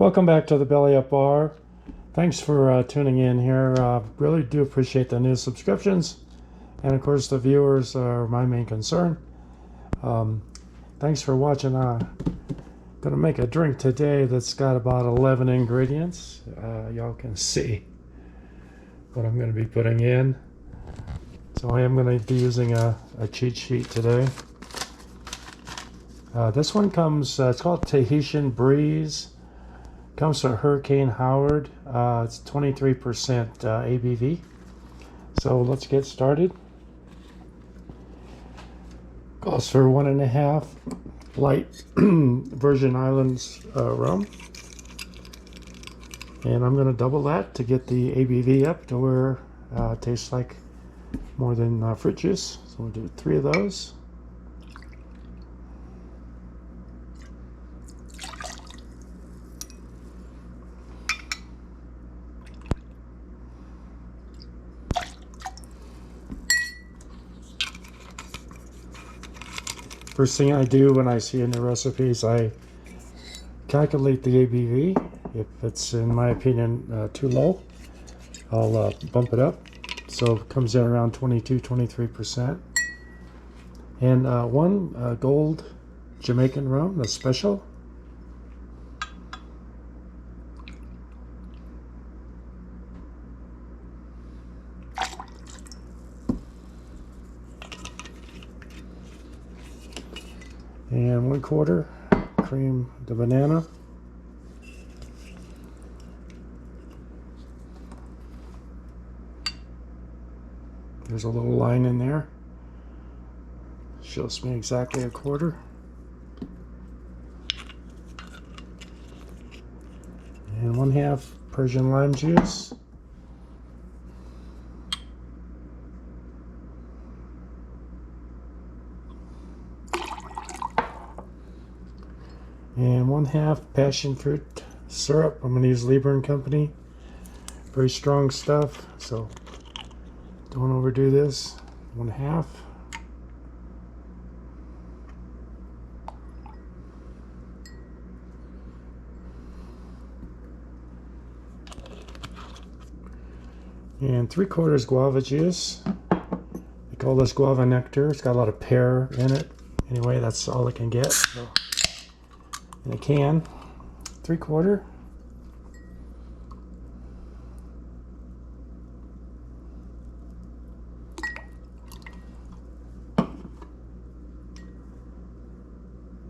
Welcome back to the Belly Up Bar. Thanks for tuning in here. Really do appreciate the new subscriptions, and of course the viewers are my main concern. Thanks for watching. Gonna make a drink today that's got about 11 ingredients. Y'all can see what I'm going to be putting in. So I am going to be using a cheat sheet today. This one comes, it's called Tahitian Breeze. Comes from Hurricane Howard. It's 23% ABV. So let's get started. Calls for 1.5 light Virgin Islands rum. And I'm going to double that to get the ABV up to where it tastes like more than fruit juice. So we'll do 3 of those. First thing I do when I see in the recipes, I calculate the ABV. If it's, in my opinion, too low, I'll bump it up. So it comes in around 22-23%. And one gold Jamaican rum, the special. And 1/4 crème de banana. There's a little line in there. Shows me exactly 1/4. And 1/2 Persian lime juice. And 1/2 passion fruit syrup. I'm going to use Liber Co. Very strong stuff, so don't overdo this. 1/2. And 3/4 guava juice. They call this guava nectar. It's got a lot of pear in it. Anyway, that's all it can get. So in a can, 3/4.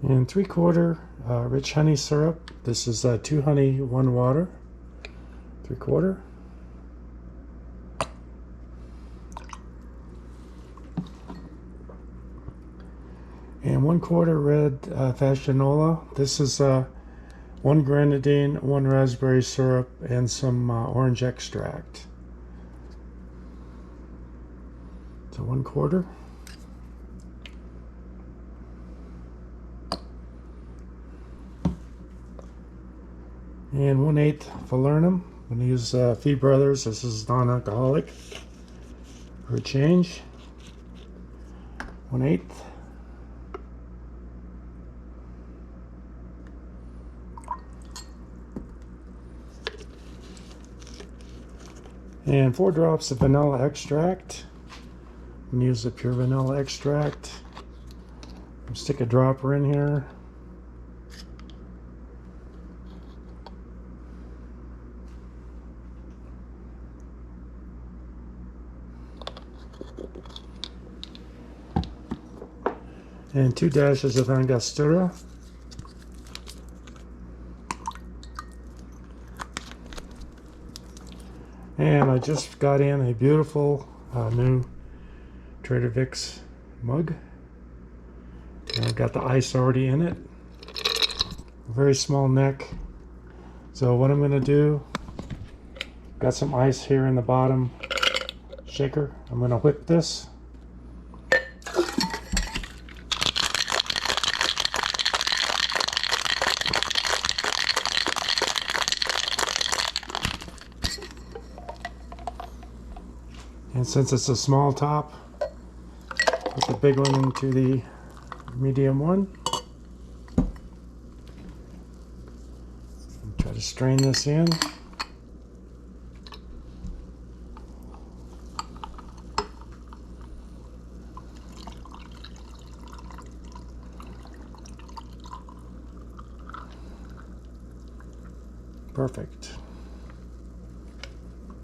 And 3/4 rich honey syrup. This is 2 honey, 1 water. 3/4. And 1/4 red fassionola. This is 1 grenadine, 1 raspberry syrup, and some orange extract. So 1/4. And 1/8 falernum. I'm going to use Fee Brothers. This is non-alcoholic for a change. 1/8. And 4 drops of vanilla extract. I'm going to use the pure vanilla extract. Stick a dropper in here. And 2 dashes of Angostura. And I just got in a beautiful new Trader Vic's mug. And I've got the ice already in it. A very small neck. So what I'm going to do, got some ice here in the bottom shaker. I'm going to whip this. And since it's a small top, put the big one into the medium one. Try Got to strain this in. Perfect.